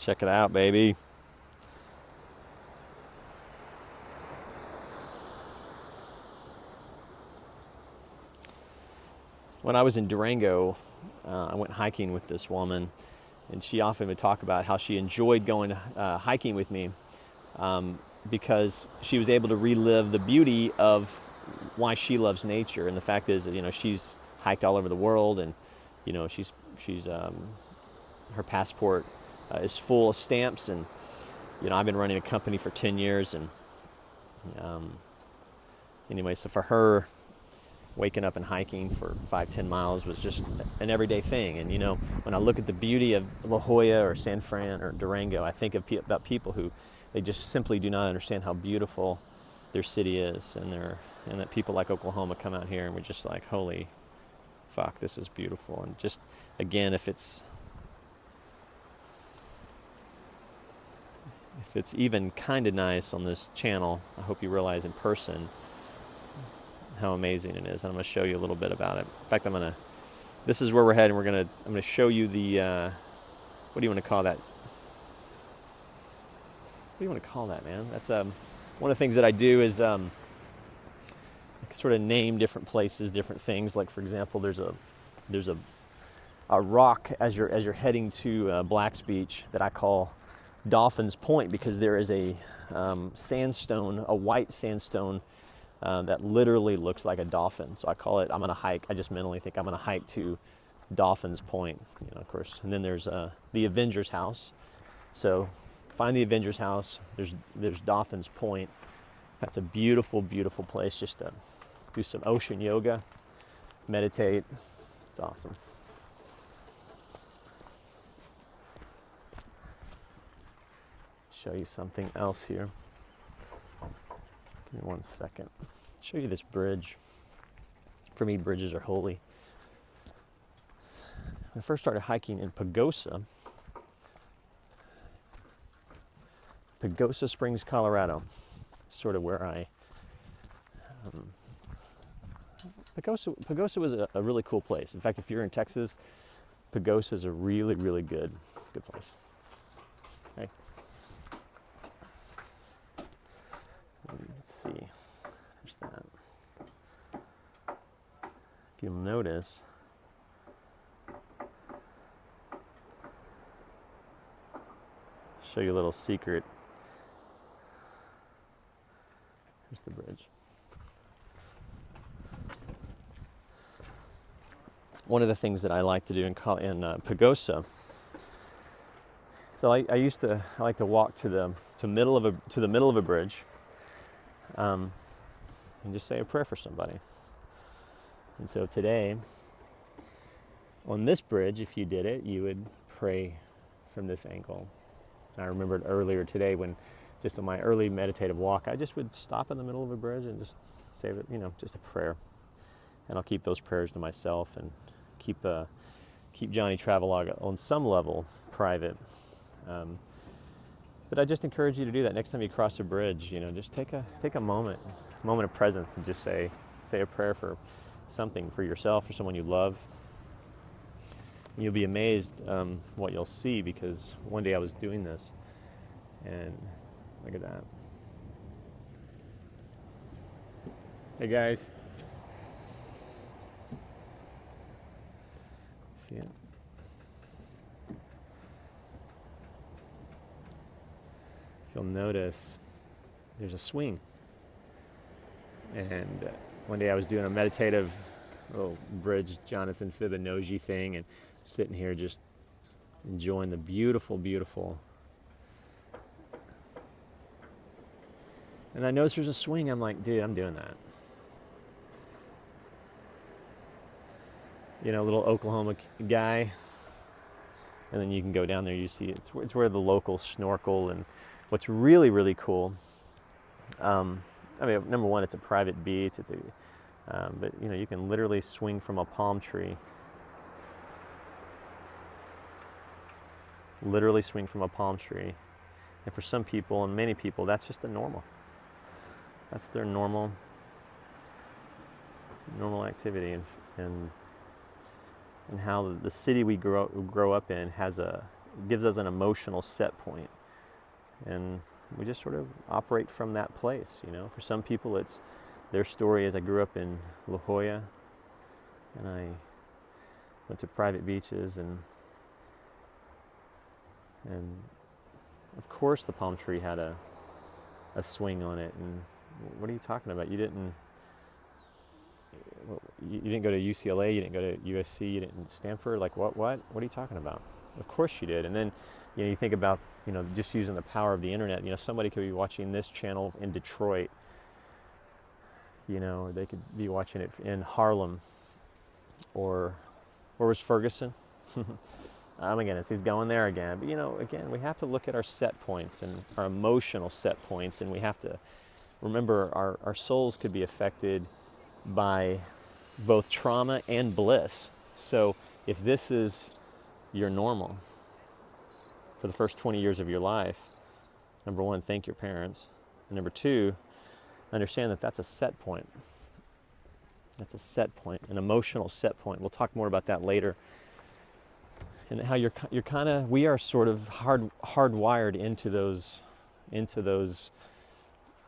Check it out, baby. When I was in Durango, I went hiking with this woman, and she often would talk about how she enjoyed going hiking with me because she was able to relive the beauty of why she loves nature. And the fact is that, she's hiked all over the world, and, she's her passport is full of stamps, and, I've been running a company for 10 years, and anyway, so for her, waking up and hiking for 5-10 miles was just an everyday thing. And when I look at the beauty of La Jolla or San Fran or Durango, I think about people who they just simply do not understand how beautiful their city is, and that people like Oklahoma come out here and we're just like, holy fuck, this is beautiful. And just again, if it's even kind of nice on this channel, I hope you realize in person how amazing it is. And I'm going to show you a little bit about it. In fact, this is where we're heading. I'm going to show you the, what do you want to call that? What do you want to call that, man? That's one of the things that I do is I sort of name different places, different things. Like, for example, there's a rock as you're heading to Black's Beach that I call Dolphin's Point, because there is a sandstone, a white sandstone that literally looks like a dolphin. So I call it, I'm going to hike, I just mentally think I'm going to hike to Dolphin's Point, of course. And then there's the Avengers House. So find the Avengers House, there's Dolphin's Point. That's a beautiful, beautiful place just to do some ocean yoga, meditate. It's awesome. Show you something else here. Give me 1 second. Show you this bridge. For me, bridges are holy. When I first started hiking in Pagosa Springs, Colorado, sort of where Pagosa was a really cool place. In fact, if you're in Texas, Pagosa is a really, really good place. Okay. Let's see. There's that. If you'll notice, show you a little secret. Here's the bridge. One of the things that I like to do in Pagosa, so I like to walk to the middle of a bridge, and just say a prayer for somebody. And so today, on this bridge, if you did it, you would pray from this angle. I remembered earlier today when, just on my early meditative walk, I just would stop in the middle of a bridge and just say it, just a prayer. And I'll keep those prayers to myself and keep Johnny Travelog on some level private. But I just encourage you to do that next time you cross a bridge. Just take a moment of presence, and just say a prayer for something, for yourself, for someone you love. And you'll be amazed what you'll see, because one day I was doing this, and look at that. Hey guys. See it? If you'll notice, there's a swing. And one day I was doing a meditative little bridge Jonathan Fibonojji thing, and sitting here just enjoying the beautiful, beautiful. And I noticed there's a swing. I'm like, dude, I'm doing that. Little Oklahoma guy. And then you can go down there, you see it's where the locals snorkel. And what's really, really cool, number one, it's a private beach. But you can literally swing from a palm tree. Literally swing from a palm tree. And for some people, and many people, that's just a normal. That's their normal activity. And how the city we grow up in has a gives us an emotional set point. And we just sort of operate from that place, you know. For some people, it's their story is I grew up in La Jolla, and I went to private beaches, and of course the palm tree had a swing on it. And what are you talking about? You didn't go to UCLA, you didn't go to USC, you didn't Stanford. Like what are you talking about? Of course you did. And then, you know, you think about, you know, just using the power of the internet. You know, somebody could be watching this channel in Detroit, you know, or they could be watching it in Harlem, or where was Ferguson? Again, he's going there again. But, you know, again, we have to look at our set points and our emotional set points, and we have to remember our souls could be affected by both trauma and bliss. So if this is your normal for the first 20 years of your life, number one, thank your parents. And number two, understand that that's a set point. That's a set point, an emotional set point. We'll talk more about that later. And how you're kind of, we are sort of hardwired into those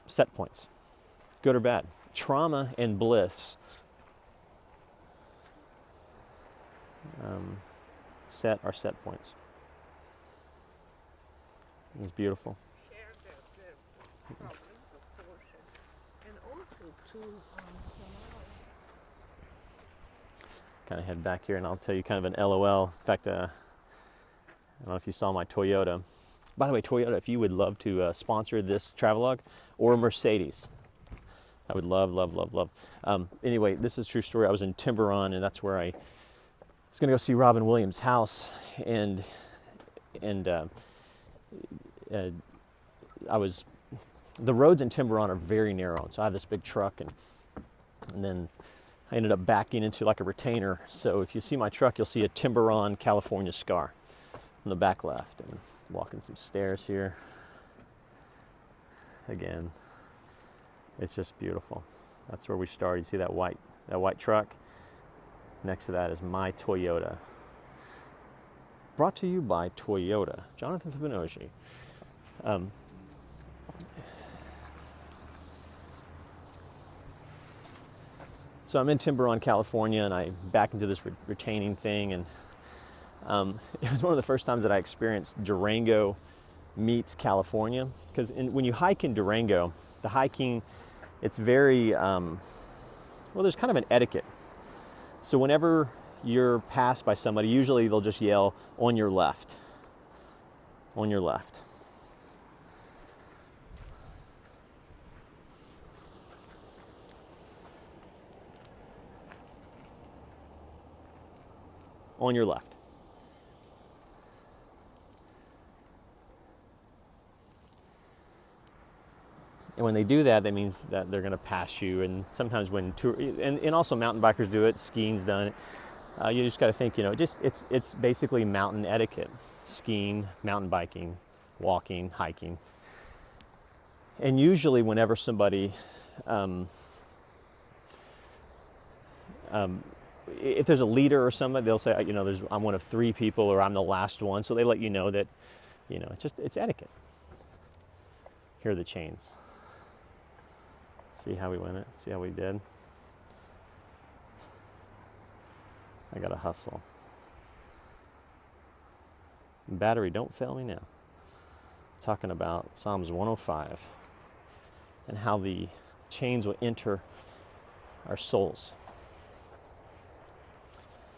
set points, good or bad. Trauma and bliss set our set points. It's beautiful. Share the problems, of course, and also to Kind of head back here, and I'll tell you kind of an LOL. In fact, I don't know if you saw my Toyota. By the way, Toyota, if you would love to sponsor this travelogue, or Mercedes, I would love. Anyway, this is a true story. I was in Tiburon, and that's where I was going to go see Robin Williams' house, and the roads in Tiburon are very narrow, so I have this big truck, and then I ended up backing into like a retainer. So if you see my truck, you'll see a Tiburon, California scar on the back left. And walking some stairs here. Again, it's just beautiful. That's where we started. You see that white truck? Next to that is my Toyota. Brought to you by Toyota. Jonathan Fibonojji. So I'm in Tiburon, California, and I back into this retaining thing, and it was one of the first times that I experienced Durango meets California. Because when you hike in Durango, the hiking, it's very, there's kind of an etiquette. So whenever you're passed by somebody, usually they'll just yell, "On your left." On your left. On your left. And when they do that, that means that they're going to pass you. And sometimes when and also mountain bikers do it, skiing's done it. You just got to think, you know, it's basically mountain etiquette: skiing, mountain biking, walking, hiking. And usually, whenever somebody if there's a leader or somebody, they'll say, you know, I'm one of 3 people, or I'm the last one. So they let you know that, you know, it's etiquette. Here are the chains. See how we went it? See how we did? I gotta hustle. Battery, don't fail me now. Talking about Psalms 105 and how the chains will enter our souls.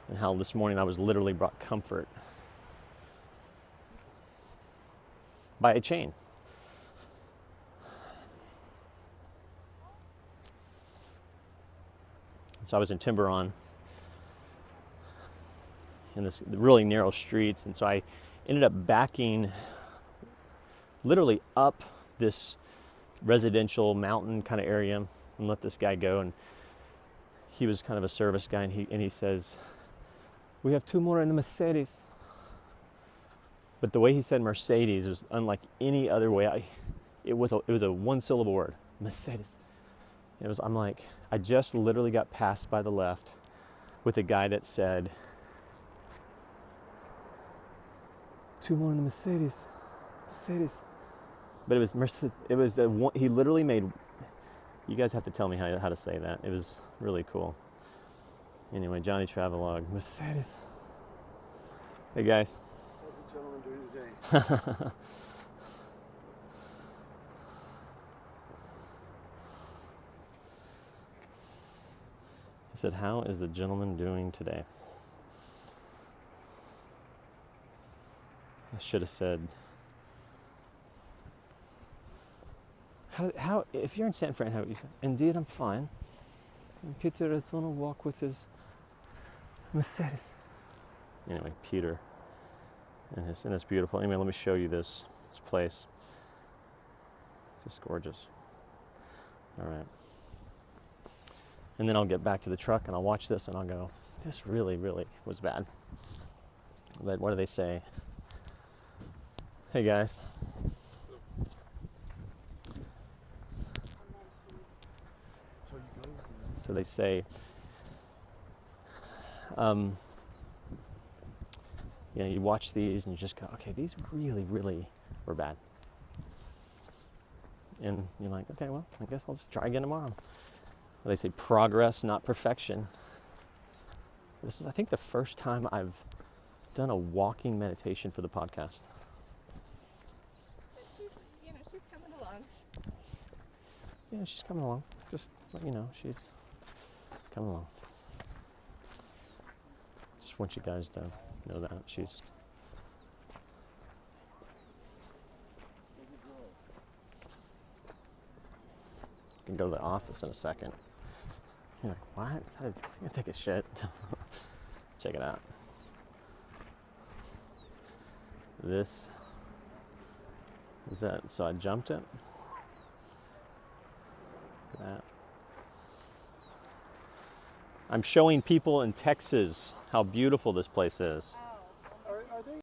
And how this morning I was literally brought comfort by a chain. So I was in Tiburon in this really narrow streets, and so I ended up backing literally up this residential mountain kind of area and let this guy go. And he was kind of a service guy, and he says, "We have 2 more in the Mercedes." But the way he said Mercedes was unlike any other way. It was a 1-syllable word, Mercedes. I'm like, I just literally got passed by the left with a guy that said two more in the Mercedes. Mercedes. But it was Mercedes. It was the one, he literally made. You guys have to tell me how to say that. It was really cool. Anyway, Johnny Travelog, Mercedes. Hey guys. How's the gentleman doing today? He said, "How is the gentleman doing today?" I should have said, how if you're in San Fran, how would you say? Indeed, I'm fine. And Peter is on a walk with his Mercedes. Anyway, Peter and it's beautiful. Anyway, let me show you this place. It's just gorgeous. All right. And then I'll get back to the truck and I'll watch this and I'll go, this really, really was bad. But what do they say? Hey guys. So they say, you watch these and you just go, okay, these really, really were bad. And you're like, okay, well, I guess I'll just try again tomorrow. They say progress, not perfection. This is, I think, the first time I've done a walking meditation for the podcast. She's coming along. Yeah, she's coming along. Just let you know, she's coming along. Just want you guys to know that she's. Can go to the office in a second. You're like, what? It's gonna take a shit. Check it out. This is that. So I jumped it. Look at that. I'm showing people in Texas how beautiful this place is.